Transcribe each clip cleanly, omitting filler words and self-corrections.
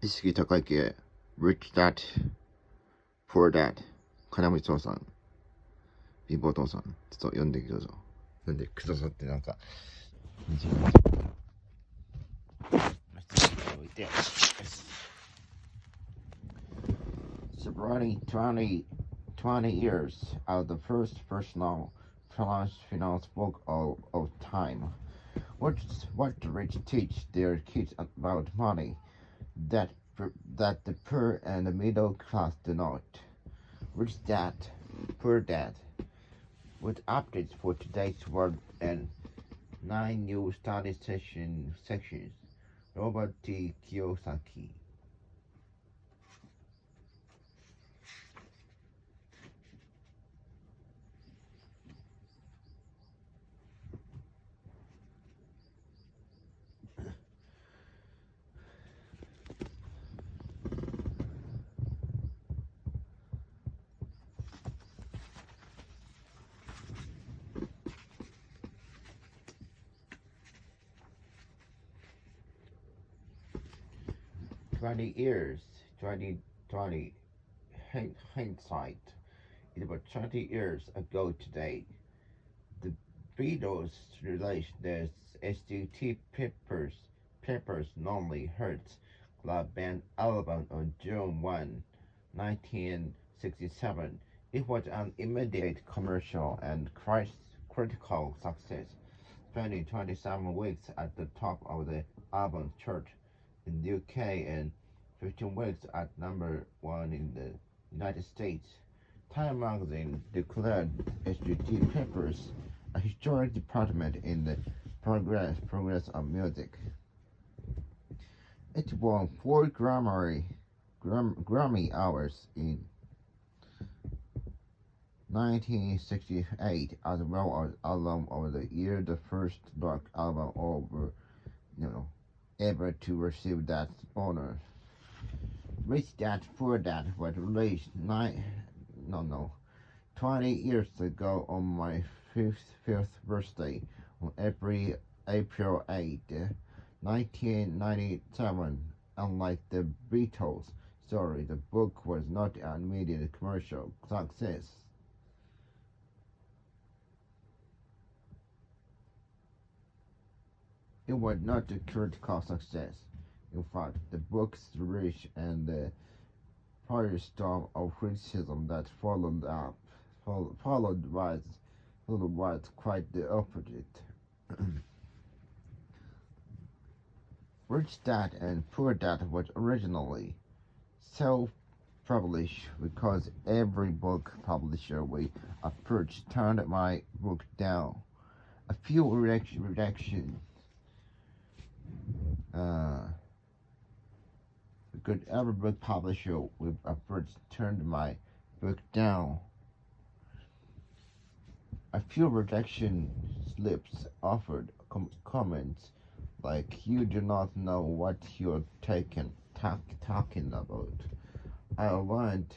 意識高い系 Rich Dad Poor Dad 金持ち父さん貧乏父さんちょっと読んでください。読んでくださってなんか20分置いて Sobriety 20 years of the first personal finance book of time. What the rich teach their kids about money that the poor and the middle class do not. Rich Dad, Poor Dad. With updates for today's world and 9 new study sections. Robert T. Kiyosaki. 20 years, 2020 hindsight. It was 20 years ago today. The Beatles released their SDT Peppers Lonely Hearts Club Band album on June 1, 1967. It was an immediate commercial and critical success, spending 27 weeks at the top of the album chart in the UK and 15 weeks at number 1 in the United States. Time magazine declared SGT Peppers a historic department in the progress of music. It won 4 Grammy Awards in 1968, as well as Album of the Year, the first rock album ever to receive that honor. Rich Dad Poor Dad was released 20 years ago on my fifth birthday on April 8, 1997. Unlike the Beatles story, the book was not an immediate commercial success. It was not a critical success. In fact, the book's reach and the firestorm of criticism that followed was quite the opposite. Rich Dad and Poor Dad was originally self-published because every book publisher we approached turned my book down. A few redactions. Because every book publisher we approached turned my book down. A few rejection slips offered comments like, "You do not know what you're talking about." I learned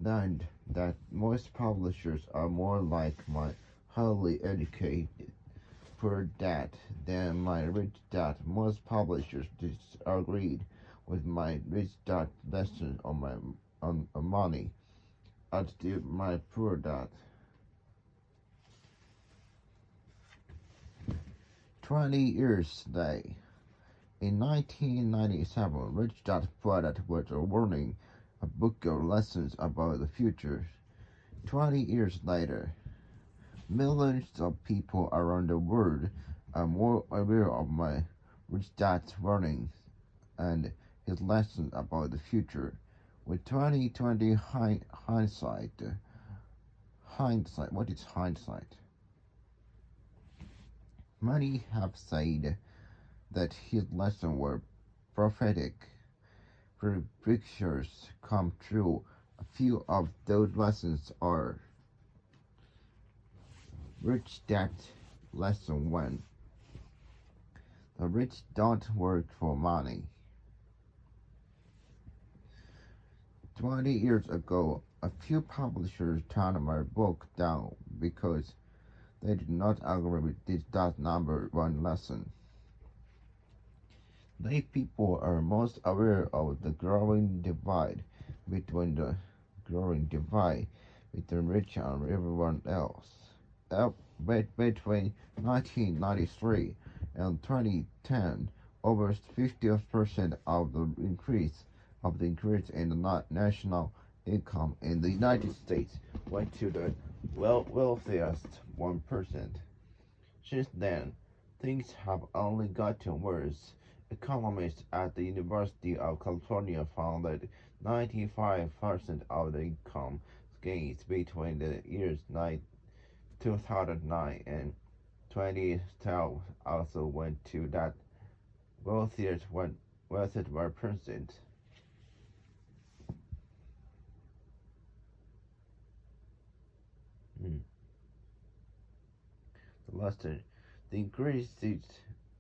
that most publishers are more like my highly educated Poor Dad than my Rich Dad. Most publishers disagreed with my Rich Dad lesson on money, as did my Poor Dad. 20 years today. In 1997, Rich Dad Poor Dad was awarding a book of lessons about the future. 20 years later, millions of people around the world are more aware of my Rich Dad's warnings and his lessons about the future. With 2020 hindsight, what is hindsight? Many have said that his lessons were prophetic. Predictions come true. A few of those lessons are: Rich Dad Lesson 1. The rich don't work for money. 20 years ago, a few publishers turned my book down because they did not agree with that number 1 lesson. They people are most aware of the between the growing divide between rich and everyone else. Between 1993 and 2010, over 50% of the increase in the national income in the United States went to the wealthiest 1%. Since then, things have only gotten worse. Economists at the University of California found that 95% of the income gains between the years 2009 and 2012 also went to that wealthiest 1%. Hmm. The lesson: the increases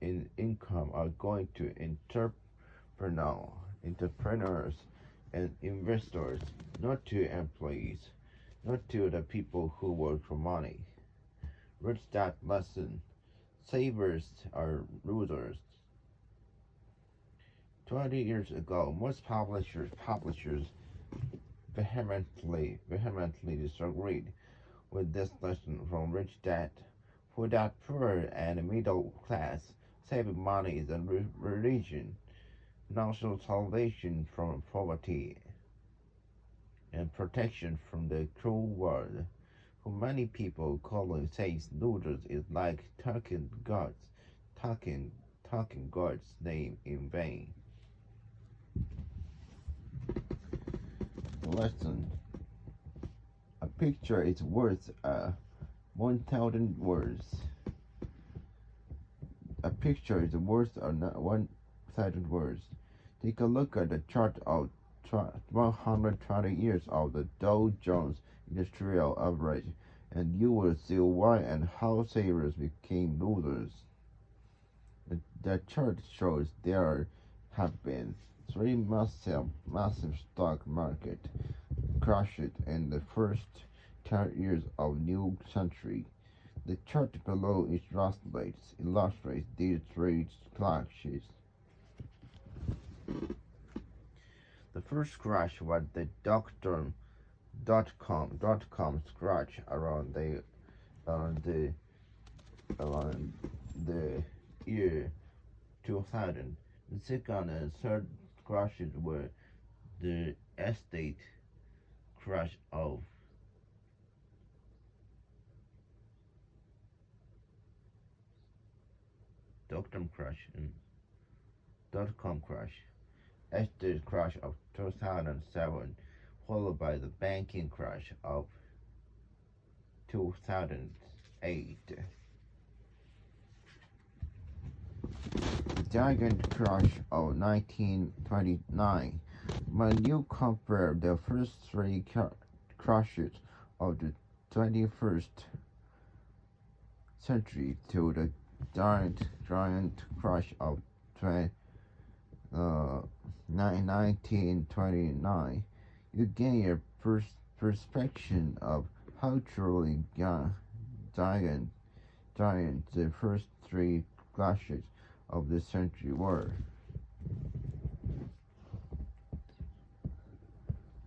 in income are going to entrepreneurs and investors, not to employees, not to the people who work for money. Read that lesson. Savers are losers. 20 years ago, most publishers vehemently disagreed with this lesson from Rich Dad. For that poor and middle class, saving money is a religion, national salvation from poverty, and protection from the cruel world. For many people, calling saints losers is like talking, talking God's name in vain. Lesson: a picture is worth 1,000 words. A picture is worth 1,000 words. Take a look at the chart of 120 years of the Dow Jones Industrial Average, and you will see why and how savers became losers. The chart shows there have been three massive stock market crashes in the first 10 years of new century. The chart below illustrates these three crashes. The first crash was the dot-com crash around the year 2000. The second and third crashes were the estate crash of dot-com crash, estate crash of 2007, followed by the banking crash of 2008. The giant crash of 1929. When you compare the first three crashes of the 21st century to the giant crash of 1929, you gain a perception of how truly giant the first three crashes of the century were.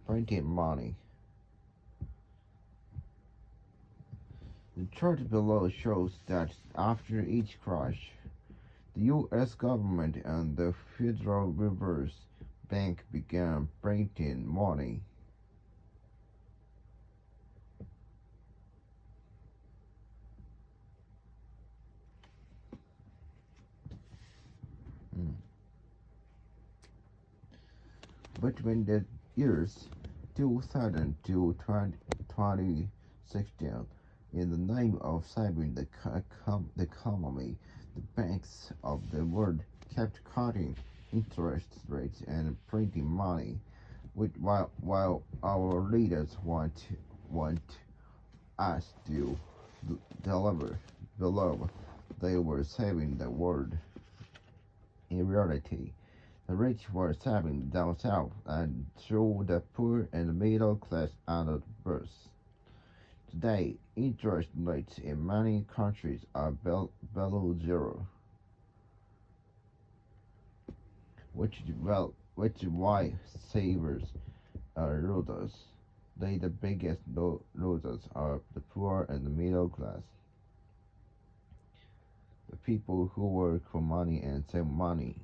Printing money. The chart below shows that after each crash, the U.S. government and the Federal Reserve Bank began printing money. Between the years 2000 to 2016, in the name of saving the economy, the banks of the world kept cutting interest rates and printing money, while our leaders want us to believe they were saving the world. In reality, the rich were saving themselves and threw the poor and middle class under the bus. Today, interest rates in many countries are below zero. which is why savers are losers. The biggest losers are the poor and the middle class. The people who work for money and save money.